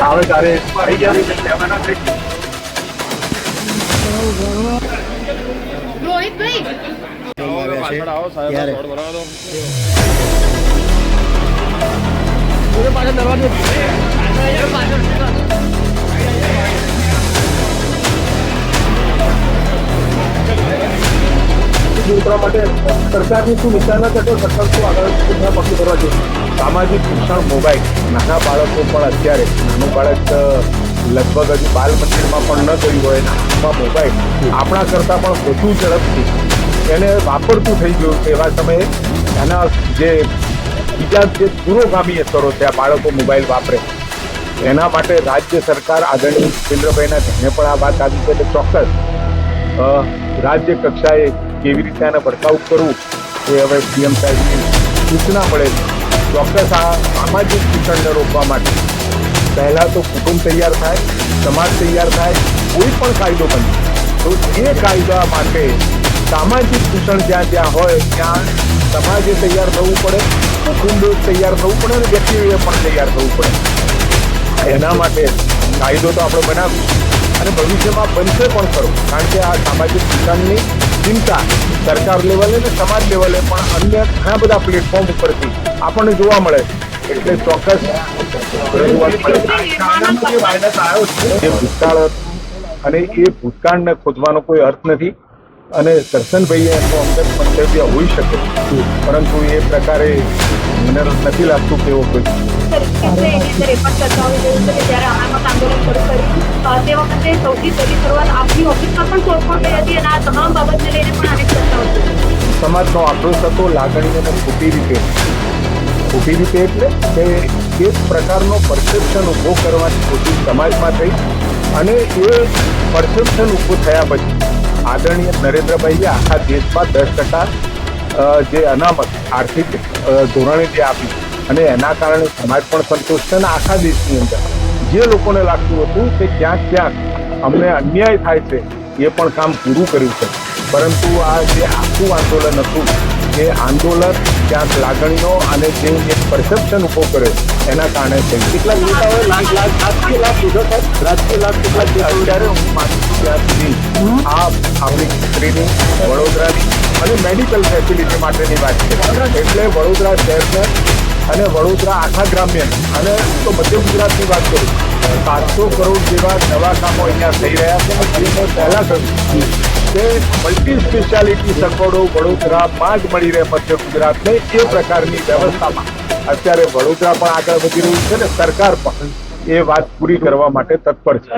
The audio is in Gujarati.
આવે ત્યારે આવી ગયા રોહિતભાઈ કરવા માટે સરકારની શું વિચારણા છે તો સરકાર શું આગળ પગલું કરવા જોઈએ? સામાજિક શિક્ષણ મોબાઈલ નાના બાળકો પણ અત્યારે નાનું બાળક લગભગ હજુ બાલ મંદિરમાં પણ ન ગયું હોય એમાં મોબાઈલ આપણા કરતાં પણ વધુ ઝડપથી એને વાપરતું થઈ ગયું છે. એવા સમયે એના જે બીજા જે પુરોગામી અસરો છે આ બાળકો મોબાઈલ વાપરે એના માટે રાજ્ય સરકાર આદરણીય જિતેન્દ્રભાઈના ધ્યાને પણ આ વાત આવી છે એટલે ચોક્કસ રાજ્ય કક્ષાએ કેવી રીતે આને ભડકાઉ કરવું એ હવે સીએમ સાહેબની સૂચના મળે છે. ચોક્કસ આ સામાજિક શિક્ષણને રોકવા માટે પહેલાં તો કુટુંબ તૈયાર થાય, સમાજ તૈયાર થાય, કોઈ પણ કાયદો બને તો એ કાયદા માટે સામાજિક શિક્ષણ જ્યાં જ્યાં હોય ત્યાં સમાજે તૈયાર થવું પડે, કુટુંબે તૈયાર થવું પડે અને વ્યક્તિઓએ પણ તૈયાર થવું પડે. એના માટે કાયદો તો આપણે બનાવ્યું અને ભવિષ્યમાં બનશે પણ ખરો, કારણ કે આ સામાજિક શિક્ષણની ચિંતા સરકાર લેવલે અને સમાજ લેવલે પણ અન્ય ઘણા બધા પ્લેટફોર્મ ઉપરથી આપણને જોવા મળે છે. એટલે ચોક્કસ જે ભૂતકાળ અને એ ભૂતકાળને ખોદવાનો કોઈ અર્થ નથી અને દર્શનભાઈએ એમનું અંગત મંતવ્ય હોઈ શકે પરંતુ એ પ્રકારે મને નથી લાગતું કે એવો કોઈ સમાજનો આક્રોશ હતો, લાગણી અને ખોટી રીતે એટલે કે એક પ્રકારનો પરસેપ્શન ઊભો કરવાની કોશિશ સમાજમાં થઈ અને એ પરસેપ્શન ઊભું થયા પછી આદરણીય નરેન્દ્રભાઈએ આખા દેશમાં 10% જે અનામત આર્થિક ધોરણે જે આપી અને એના કારણે સમાજ પણ સંતોષ છે અને આખા દેશની અંદર જે લોકોને લાગતું હતું કે ક્યાંક અમને અન્યાય થાય છે એ પણ કામ પૂરું કર્યું છે. પરંતુ આ જે આખું આંદોલન હતું એ આંદોલન ક્યાંક લાગણીઓ અને જે એક પરસેપ્શન ઊભો કર્યો એના કારણે છે. કેટલાક નેતાઓએ રાજકીય લાભ લીધો છે, રાજકીય લાભ કેટલા અત્યારે હું માનું છું ત્યાં સુધી આ આપણી દીકરીની વડોદરાની અને મેડિકલ ફેસિલિટી માટેની વાત છે. એટલે વડોદરા શહેરને અને વડોદરા આખા ગ્રામ્ય અને તો મધ્ય ગુજરાતની વાત કરું 700 કરોડ જેવા નવા કામો અહીંયા થઈ રહ્યા છે. જે મેં પહેલાં કહ્યું કે મલ્ટી સ્પેશિયાલિટી સગવડો વડોદરામાં જ મળી રહે મધ્ય ગુજરાતને એ પ્રકારની વ્યવસ્થામાં અત્યારે વડોદરા પણ આગળ વધી રહ્યું છે ને સરકાર પણ એ વાત પૂરી કરવા માટે તત્પર છે.